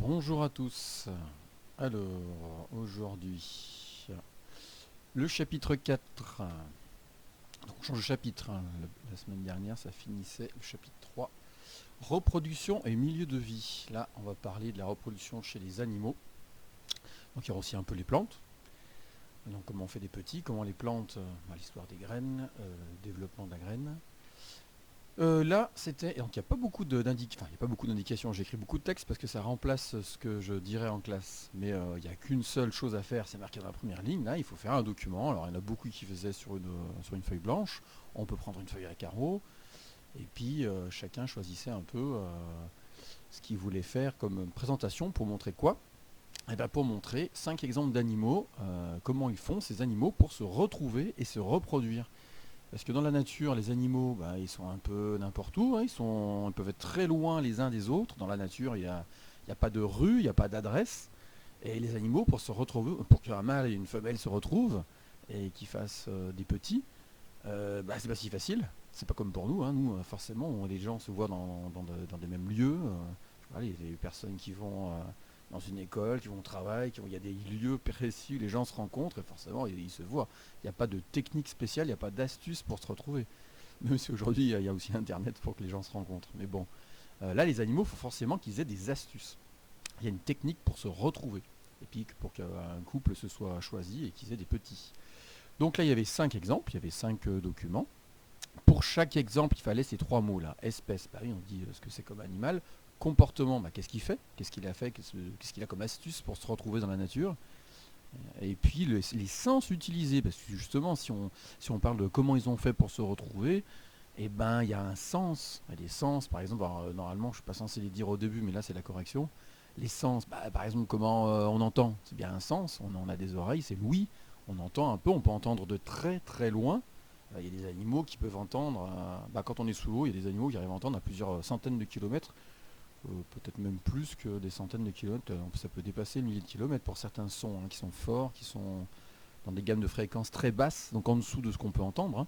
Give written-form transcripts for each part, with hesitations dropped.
Bonjour à tous. Alors, aujourd'hui, le chapitre 4. Donc, on change de chapitre, hein. La semaine dernière, ça finissait le chapitre 3. Reproduction et milieu de vie. Là, on va parler de la reproduction chez les animaux. Donc, il y aura aussi un peu les plantes. Donc, comment on fait des petits, comment les plantes, l'histoire des graines, le développement de la graine. Là, c'était. Donc, il n'y a pas beaucoup d'indications. Enfin, il n'y a pas beaucoup d'indications. J'ai écrit beaucoup de textes parce que ça remplace ce que je dirais en classe. Mais il n'y a qu'une seule chose à faire, c'est marqué dans la première ligne. Là, il faut faire un document. Alors, il y en a beaucoup qui faisaient sur une feuille blanche. On peut prendre une feuille à carreaux. Et puis, chacun choisissait un peu ce qu'il voulait faire comme présentation pour montrer quoi. Et bien, pour montrer 5 exemples d'animaux, comment ils font ces animaux pour se retrouver et se reproduire. Parce que dans la nature, les animaux, ils sont un peu n'importe où, hein. Ils peuvent être très loin les uns des autres. Dans la nature, il y a pas de rue, il n'y a pas d'adresse. Et les animaux, pour se retrouver, pour qu'un mâle et une femelle se retrouvent et qu'ils fassent des petits, c'est pas si facile. C'est pas comme pour nous, hein. Nous, forcément, les gens se voient dans des mêmes lieux. Voilà, il y a des personnes qui vont dans une école, qui vont au travail, il y a des lieux précis où les gens se rencontrent et forcément ils se voient. Il n'y a pas de technique spéciale, il n'y a pas d'astuce pour se retrouver. Même si aujourd'hui il y a aussi Internet pour que les gens se rencontrent. Mais bon, là les animaux, il faut forcément qu'ils aient des astuces. Il y a une technique pour se retrouver. Et puis pour qu'un couple se soit choisi et qu'ils aient des petits. Donc là il y avait 5 exemples, il y avait 5 documents. Pour chaque exemple, il fallait ces 3 mots là. Espèce, pareil, on dit ce que c'est comme animal. Comportement, qu'est-ce qu'il fait, qu'est-ce qu'il a fait, qu'est-ce qu'il a comme astuce pour se retrouver dans la nature. Et puis les sens utilisés, parce que justement, si on parle de comment ils ont fait pour se retrouver, il y a un sens. Il y a des sens, par exemple, alors, normalement, je ne suis pas censé les dire au début, mais là, c'est la correction. Les sens, par exemple, comment on entend, c'est bien un sens. On a des oreilles, c'est l'ouïe. On entend un peu, on peut entendre de très très loin. Il y a des animaux qui peuvent entendre, quand on est sous l'eau, il y a des animaux qui arrivent à entendre à plusieurs centaines de kilomètres, peut-être même plus que des centaines de kilomètres, ça peut dépasser le millier de kilomètres pour certains sons, hein, qui sont forts, qui sont dans des gammes de fréquences très basses, donc en dessous de ce qu'on peut entendre,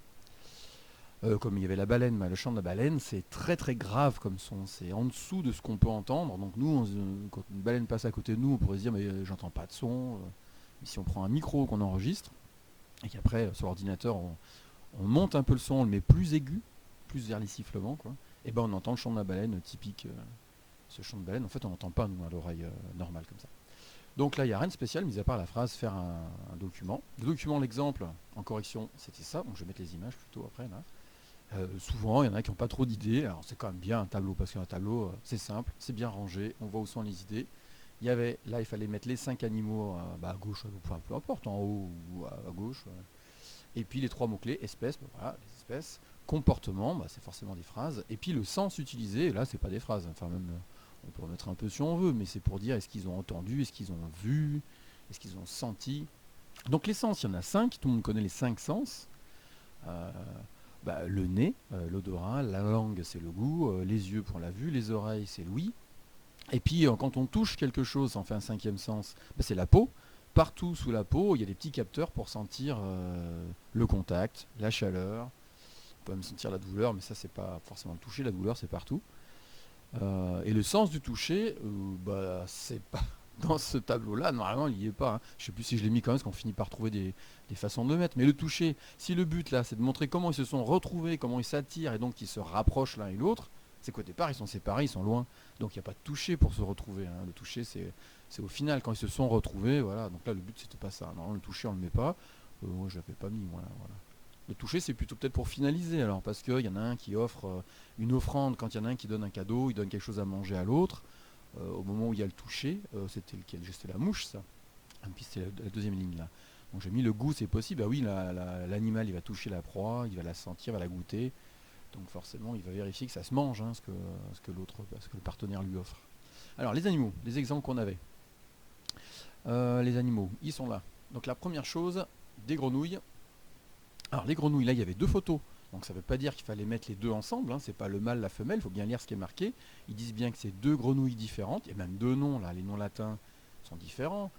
hein. Comme il y avait la baleine, le chant de la baleine, c'est très très grave comme son, c'est en dessous de ce qu'on peut entendre. Donc nous, quand une baleine passe à côté de nous, on pourrait se dire mais j'entends pas de son. Mais si on prend un micro qu'on enregistre, et qu'après sur l'ordinateur on monte un peu le son, on le met plus aigu, plus vers les sifflements, quoi, et on entend le chant de la baleine typique. Ce chant de baleine, en fait, on n'entend pas, nous, à l'oreille normale, comme ça. Donc là, il n'y a rien de spécial, mis à part la phrase faire un document. Le document, l'exemple, en correction, c'était ça. Donc je vais mettre les images plutôt après, là. Souvent, il y en a qui n'ont pas trop d'idées. Alors c'est quand même bien un tableau, parce qu'un tableau, c'est simple, c'est bien rangé, on voit où sont les idées. Là, il fallait mettre les 5 animaux à gauche, enfin, peu importe, en haut ou à gauche. Et puis les 3 mots-clés, espèces, voilà, les espèces. Comportement, c'est forcément des phrases. Et puis le sens utilisé, là, c'est pas des phrases. Enfin, même, on peut remettre un peu si on veut, mais c'est pour dire est-ce qu'ils ont entendu, est-ce qu'ils ont vu, est-ce qu'ils ont senti. Donc les sens, il y en a 5, tout le monde connaît les 5 sens. Euh, le nez, l'odorat, la langue, c'est le goût, les yeux pour la vue, les oreilles, c'est l'ouïe. Et puis quand on touche quelque chose, ça en fait un 5e sens, c'est la peau. Partout sous la peau, il y a des petits capteurs pour sentir le contact, la chaleur. On peut même sentir la douleur, mais ça, c'est pas forcément le toucher. La douleur, c'est partout. Et le sens du toucher, c'est pas dans ce tableau-là. Normalement, il n'y est pas, hein. Je sais plus si je l'ai mis quand même, parce qu'on finit par trouver des façons de le mettre. Mais le toucher, si le but là, c'est de montrer comment ils se sont retrouvés, comment ils s'attirent et donc ils se rapprochent l'un et l'autre, c'est qu'au départ, ils sont séparés, ils sont loin. Donc il n'y a pas de toucher pour se retrouver, hein. Le toucher, c'est au final, quand ils se sont retrouvés. Voilà. Donc là, le but, c'était pas ça. Non, le toucher, on le met pas. Moi, je l'avais pas mis. Voilà. Le toucher, c'est plutôt peut-être pour finaliser, alors, parce qu'il y en a un qui offre une offrande, quand il y en a un qui donne un cadeau, il donne quelque chose à manger à l'autre. Au moment où il y a le toucher, c'était lequel? C'était la mouche, ça. Et puis c'était la deuxième ligne, là. Donc j'ai mis le goût, c'est possible. Ah oui, l'animal, il va toucher la proie, il va la sentir, va la goûter. Donc forcément, il va vérifier que ça se mange, hein, ce que le partenaire lui offre. Alors, les animaux, les exemples qu'on avait. Les animaux, ils sont là. Donc la première chose, des grenouilles. Alors les grenouilles, là il y avait 2 photos, donc ça ne veut pas dire qu'il fallait mettre les 2 ensemble, hein. C'est pas le mâle, la femelle, il faut bien lire ce qui est marqué. Ils disent bien que c'est 2 grenouilles différentes, et même 2 noms, là, les noms latins sont différents.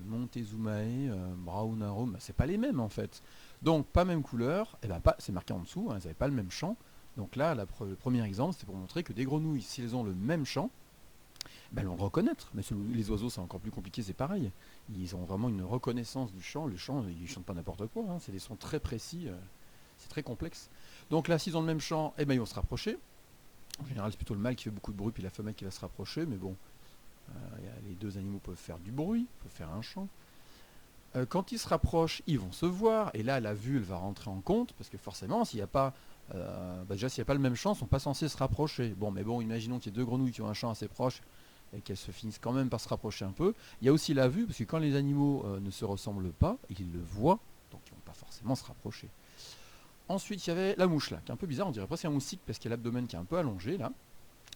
Montezumae, Braunarum, c'est pas les mêmes en fait. Donc pas même couleur, c'est marqué en dessous, hein, elles n'avaient pas le même chant. Donc là, le premier exemple, c'est pour montrer que des grenouilles, si elles ont le même chant, Ben, on le reconnaître. Mais les oiseaux, c'est encore plus compliqué, c'est pareil. Ils ont vraiment une reconnaissance du chant. Le chant, ils chantent pas n'importe quoi, hein. C'est des sons très précis, c'est très complexe. Donc là, s'ils ont le même chant, eh ben, ils vont se rapprocher. En général, c'est plutôt le mâle qui fait beaucoup de bruit, puis la femelle qui va se rapprocher. Mais bon, les deux animaux peuvent faire du bruit, peuvent faire un chant. Quand ils se rapprochent, ils vont se voir, et là la vue elle va rentrer en compte, parce que forcément s'il n'y a pas déjà s'il n'y a pas le même champ, ils ne sont pas censés se rapprocher. Bon, mais bon, imaginons qu'il y ait deux grenouilles qui ont un champ assez proche et qu'elles se finissent quand même par se rapprocher un peu. Il y a aussi la vue, parce que quand les animaux ne se ressemblent pas, ils le voient, donc ils ne vont pas forcément se rapprocher. Ensuite il y avait la mouche là, qui est un peu bizarre, on dirait presque un moustique parce qu'il y a l'abdomen qui est un peu allongé là.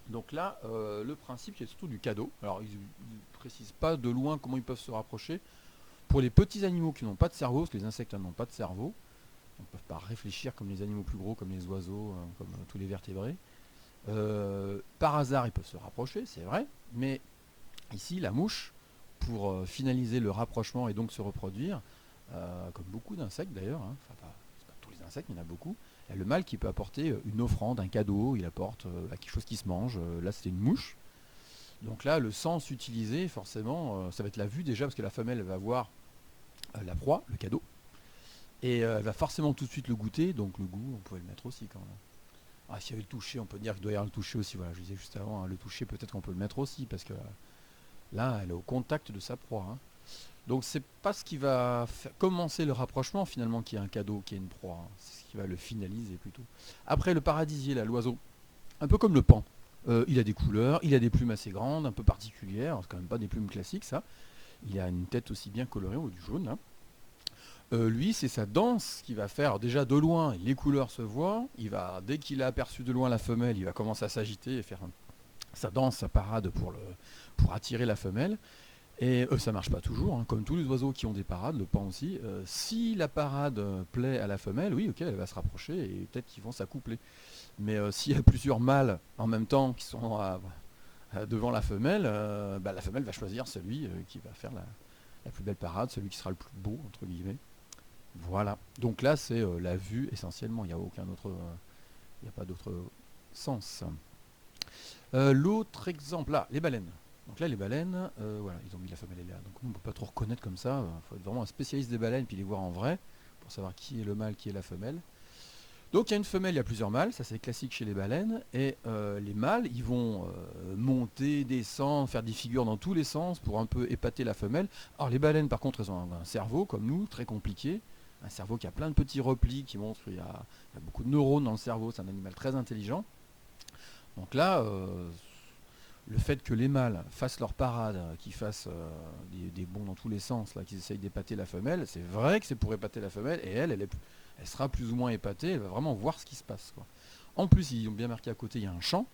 Donc là, le principe c'est surtout du cadeau. Alors ils ne précisent pas de loin comment ils peuvent se rapprocher. Pour les petits animaux qui n'ont pas de cerveau, parce que les insectes n'ont pas de cerveau, ils ne peuvent pas réfléchir comme les animaux plus gros, comme les oiseaux, comme tous les vertébrés. Par hasard, ils peuvent se rapprocher, c'est vrai, mais ici, la mouche, pour finaliser le rapprochement et donc se reproduire, comme beaucoup d'insectes d'ailleurs, hein, enfin pas tous les insectes, il y en a beaucoup, il y a le mâle qui peut apporter une offrande, un cadeau, il apporte quelque chose qui se mange, là c'était une mouche. Donc là, le sens utilisé, forcément, ça va être la vue déjà, parce que la femelle va voir la proie, le cadeau, et elle va forcément tout de suite le goûter, donc le goût, on pouvait le mettre aussi quand même. Ah, s'il y avait le toucher, on peut dire qu'il doit y avoir le toucher aussi, voilà, je disais juste avant, hein, le toucher, peut-être qu'on peut le mettre aussi, parce que là, elle est au contact de sa proie. Hein. Donc c'est pas ce qui va commencer le rapprochement finalement qui est un cadeau, qui est une proie, hein. C'est ce qui va le finaliser plutôt. Après le paradisier, là, l'oiseau, un peu comme le paon. Il a des couleurs, il a des plumes assez grandes, un peu particulières, c'est quand même pas des plumes classiques ça. Il a une tête aussi bien colorée, ou du jaune. Hein. Lui, c'est sa danse qu'il va faire. Alors, déjà de loin, les couleurs se voient. Dès qu'il a aperçu de loin la femelle, il va commencer à s'agiter et faire sa danse, sa parade pour attirer la femelle. Et ça marche pas toujours, hein. Comme tous les oiseaux qui ont des parades, le paon aussi. Si la parade plaît à la femelle, oui, ok, elle va se rapprocher et peut-être qu'ils vont s'accoupler. Mais s'il y a plusieurs mâles en même temps qui sont devant la femelle va choisir celui qui va faire la plus belle parade, celui qui sera le plus beau, entre guillemets. Voilà. Donc là, c'est la vue essentiellement. Il n'y a aucun autre, il n'y a pas d'autre sens. L'autre exemple, là, les baleines. Donc là, les baleines, voilà, ils ont mis la femelle est là. Donc nous, on ne peut pas trop reconnaître comme ça. Il faut être vraiment un spécialiste des baleines puis les voir en vrai pour savoir qui est le mâle, qui est la femelle. Donc il y a une femelle, il y a plusieurs mâles, ça c'est classique chez les baleines, et les mâles, ils vont monter, descendre, faire des figures dans tous les sens pour un peu épater la femelle. Alors les baleines par contre, elles ont un cerveau comme nous, très compliqué, un cerveau qui a plein de petits replis qui montrent qu'il y a beaucoup de neurones dans le cerveau, c'est un animal très intelligent. Donc là, le fait que les mâles fassent leur parade, qu'ils fassent des bonds dans tous les sens, là, qu'ils essayent d'épater la femelle, c'est vrai que c'est pour épater la femelle, et elle sera plus ou moins épatée, elle va vraiment voir ce qui se passe. Quoi. En plus, ils ont bien marqué à côté, il y a un champ.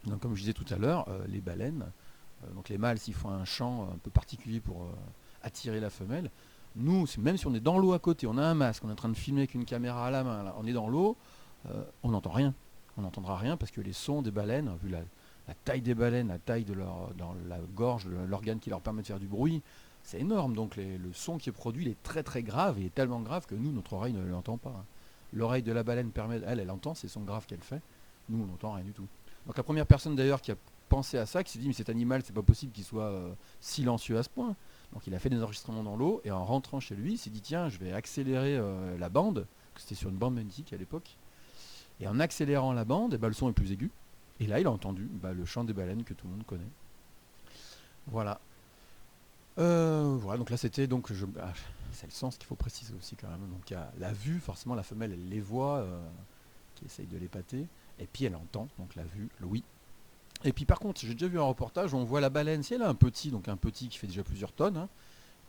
Donc, comme je disais tout à l'heure, les baleines, donc les mâles, s'ils font un champ un peu particulier pour attirer la femelle, nous, même si on est dans l'eau à côté, on a un masque, on est en train de filmer avec une caméra à la main, là, on est dans l'eau, on n'entend rien. On n'entendra rien parce que les sons des baleines, vu la taille des baleines, la taille dans la gorge, l'organe qui leur permet de faire du bruit, c'est énorme. Donc le son qui est produit, il est très très grave et est tellement grave que nous, notre oreille ne l'entend pas. Hein. L'oreille de la baleine permet, elle entend ces sons graves qu'elle fait. Nous, on n'entend rien du tout. Donc la première personne d'ailleurs qui a pensé à ça, qui s'est dit mais cet animal, c'est pas possible qu'il soit silencieux à ce point. Donc il a fait des enregistrements dans l'eau et en rentrant chez lui, il s'est dit tiens, je vais accélérer la bande, c'était sur une bande magnétique à l'époque. Et en accélérant la bande, le son est plus aigu. Et là, il a entendu le chant des baleines que tout le monde connaît. Voilà. Voilà, donc là c'était c'est le sens qu'il faut préciser aussi quand même. Donc il y a la vue, forcément la femelle elle les voit, qui essaye de l'épater, et puis elle entend, donc la vue, l'ouïe. Et puis par contre, j'ai déjà vu un reportage où on voit la baleine, si elle a un petit, donc un petit qui fait déjà plusieurs tonnes, hein,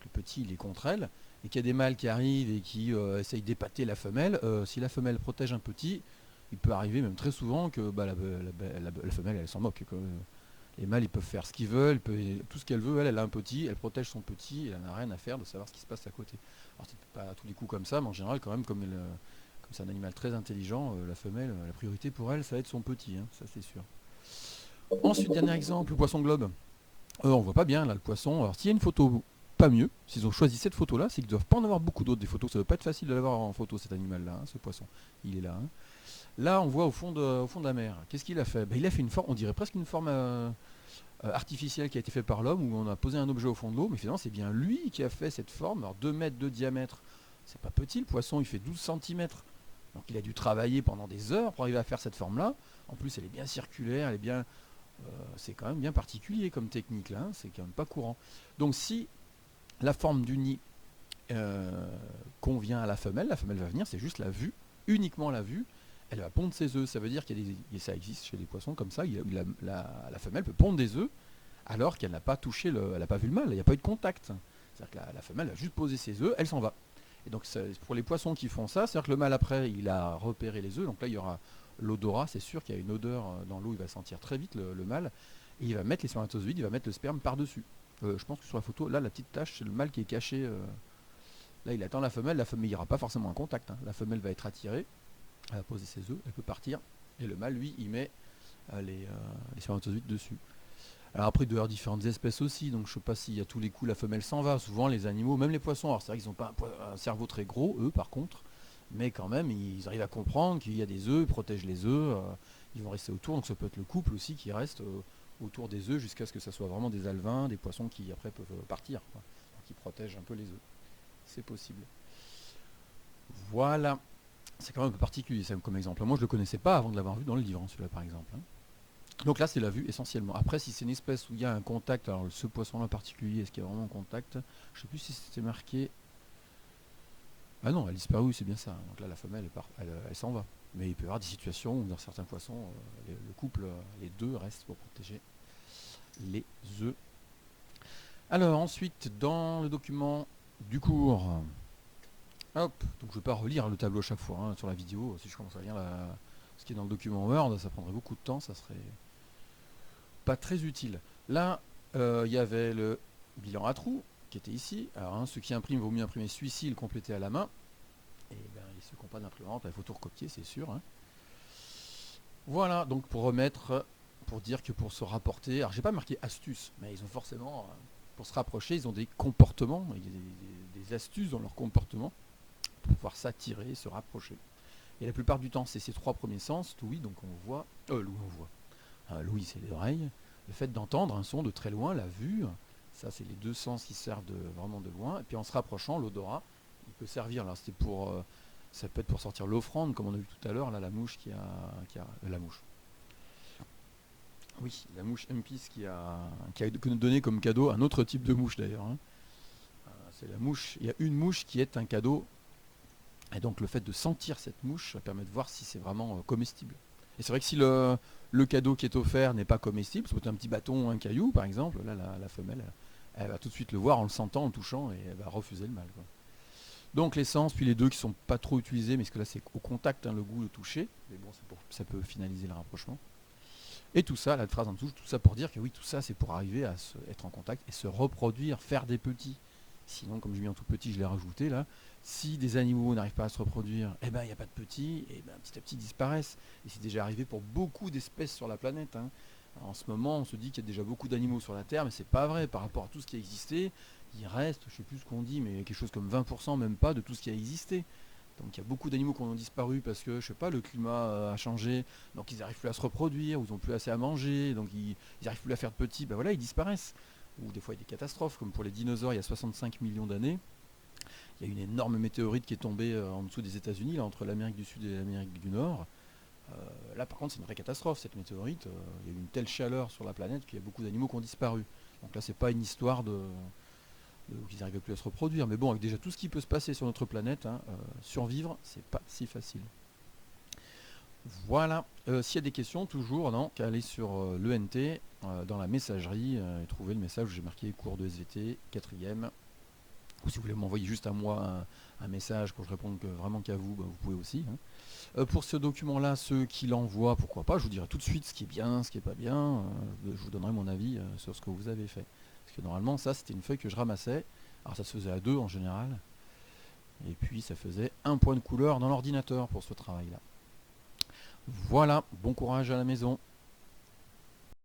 le petit il est contre elle, et qu'il y a des mâles qui arrivent et qui essayent d'épater la femelle, si la femelle protège un petit, il peut arriver même très souvent que la femelle elle s'en moque. Quoi. Les mâles ils peuvent faire ce qu'ils veulent, tout ce qu'elle veut, elle a un petit, elle protège son petit, elle n'a rien à faire de savoir ce qui se passe à côté. Alors c'est pas à tous les coups comme ça, mais en général quand même comme c'est un animal très intelligent, la femelle, la priorité pour elle ça va être son petit, hein, ça c'est sûr. Ensuite dernier exemple, le poisson globe. On voit pas bien là le poisson, alors s'il y a une photo pas mieux, s'ils ont choisi cette photo là, c'est qu'ils doivent pas en avoir beaucoup d'autres des photos, ça doit pas être facile de l'avoir en photo cet animal là, hein, ce poisson, il est là. Hein. Là, on voit au fond de la mer. Qu'est-ce qu'il a fait ? Il a fait une forme, on dirait presque une forme artificiel qui a été fait par l'homme, où on a posé un objet au fond de l'eau, mais finalement c'est bien lui qui a fait cette forme. Alors 2 mètres de diamètre, c'est pas petit, le poisson il fait 12 cm. Donc il a dû travailler pendant des heures pour arriver à faire cette forme-là. En plus elle est bien circulaire, elle est bien, c'est quand même bien particulier comme technique là, hein, c'est quand même pas courant. Donc si la forme du nid convient à la femelle va venir, c'est juste la vue, uniquement la vue. Elle va pondre ses œufs, ça veut dire qu'il y a et ça existe chez les poissons comme ça, la femelle peut pondre des œufs alors qu'elle n'a pas touché, elle n'a pas vu le mâle, il n'y a pas eu de contact. C'est-à-dire que la femelle a juste posé ses œufs, elle s'en va. Et donc pour les poissons qui font ça, c'est-à-dire que le mâle après, il a repéré les œufs, donc là il y aura l'odorat, c'est sûr qu'il y a une odeur dans l'eau, il va sentir très vite le mâle, et il va mettre les spermatozoïdes, il va mettre le sperme par-dessus. Je pense que sur la photo, là la petite tache, c'est le mâle qui est caché. Là il attend la femelle il n'y aura pas forcément un contact, hein. La femelle va être attirée, elle va poser ses œufs, elle peut partir, et le mâle lui il met les spermatozoïdes dessus. Alors après, il doit y avoir différentes espèces aussi, donc je ne sais pas si à tous les coups la femelle s'en va. Souvent les animaux, même les poissons, alors c'est vrai qu'ils n'ont pas un cerveau très gros, eux par contre, mais quand même ils arrivent à comprendre qu'il y a des œufs, ils protègent les œufs, ils vont rester autour, donc ça peut être le couple aussi qui reste autour des œufs jusqu'à ce que ça soit vraiment des alevins, des poissons qui après peuvent partir, quoi. Donc ils protègent un peu les œufs. C'est possible. Voilà. C'est quand même un peu particulier ça, comme exemple. Moi je ne le connaissais pas avant de l'avoir vu dans le livre, hein, celui-là par exemple, hein. Donc là c'est la vue essentiellement. Après si c'est une espèce où il y a un contact, alors ce poisson-là en particulier, est-ce qu'il y a vraiment un contact? Je ne sais plus si c'était marqué. Ah non, elle a disparu, c'est bien ça. Donc là la femelle elle s'en va. Mais il peut y avoir des situations où dans certains poissons, le couple, les deux restent pour protéger les œufs. Alors ensuite dans le document du cours, hop, donc je ne vais pas relire le tableau chaque fois, hein, sur la vidéo. Si je commence à lire ce qui est dans le document Word, ça prendrait beaucoup de temps, ça serait pas très utile. Là, il y avait le bilan à trous qui était ici. Alors, hein, ceux qui impriment, vaut mieux imprimer celui-ci et le compléter à la main. Et ben, ceux qui n'ont pas d'imprimante, il faut tout recopier, c'est sûr, hein. Voilà, donc pour remettre, pour dire que pour se rapporter, alors j'ai pas marqué astuce, mais ils ont forcément, pour se rapprocher, ils ont des comportements, il y a des astuces dans leur comportement pour pouvoir s'attirer, se rapprocher. Et la plupart du temps, c'est ces 3 premiers sens, l'ouïe, donc on voit, l'ouïe c'est les oreilles, le fait d'entendre un son de très loin, la vue, ça c'est les 2 sens qui servent vraiment de loin, et puis en se rapprochant, l'odorat, il peut servir, là c'était pour, ça peut être pour sortir l'offrande, comme on a vu tout à l'heure, là la mouche la mouche. Oui, la mouche Impis qui a donné comme cadeau un autre type de mouche d'ailleurs, hein. C'est la mouche, il y a une mouche qui est un cadeau, et donc le fait de sentir cette mouche, ça permet de voir si c'est vraiment comestible. Et c'est vrai que si le cadeau qui est offert n'est pas comestible, ça peut être un petit bâton ou un caillou par exemple, là la femelle, elle va tout de suite le voir en le sentant, en le touchant, et elle va refuser le mâle, quoi. Donc l'essence, puis les deux qui sont pas trop utilisés, mais parce que là c'est au contact, hein, le goût, le toucher, mais bon ça peut finaliser le rapprochement. Et tout ça, la phrase en dessous, tout ça pour dire que oui, tout ça c'est pour arriver à être en contact et se reproduire, faire des petits. Sinon, comme je mis en tout petit, je l'ai rajouté là. Si des animaux n'arrivent pas à se reproduire, eh ben il n'y a pas de petits, et ben petit à petit ils disparaissent. Et c'est déjà arrivé pour beaucoup d'espèces sur la planète, hein. En ce moment, on se dit qu'il y a déjà beaucoup d'animaux sur la Terre, mais c'est pas vrai par rapport à tout ce qui a existé. Il reste, je sais plus ce qu'on dit, mais quelque chose comme 20%, même pas, de tout ce qui a existé. Donc il y a beaucoup d'animaux qui ont disparu parce que, je sais pas, le climat a changé, donc ils n'arrivent plus à se reproduire, ou ils n'ont plus assez à manger, donc ils n'arrivent plus à faire de petits, ben voilà, ils disparaissent. Ou des fois il y a des catastrophes, comme pour les dinosaures il y a 65 millions d'années. Il y a une énorme météorite qui est tombée en dessous des États-Unis, là, entre l'Amérique du Sud et l'Amérique du Nord. Là par contre c'est une vraie catastrophe cette météorite. Il y a eu une telle chaleur sur la planète qu'il y a beaucoup d'animaux qui ont disparu. Donc là c'est pas une histoire qu'ils n'arrivent plus à se reproduire. Mais bon, avec déjà tout ce qui peut se passer sur notre planète, hein, survivre, c'est pas si facile. Voilà. S'il y a des questions, toujours, non, qu'à aller sur l'ENT, dans la messagerie, et trouver le message où j'ai marqué cours de SVT, 4e. Ou si vous voulez m'envoyer juste à moi un message pour que je réponde vraiment qu'à vous, bah, vous pouvez aussi, hein. Pour ce document-là, ceux qui l'envoient, pourquoi pas, je vous dirai tout de suite ce qui est bien, ce qui n'est pas bien. Je vous donnerai mon avis sur ce que vous avez fait. Parce que normalement, ça, c'était une feuille que je ramassais. Alors ça se faisait à 2 en général. Et puis ça faisait un point de couleur dans l'ordinateur pour ce travail-là. Voilà, bon courage à la maison.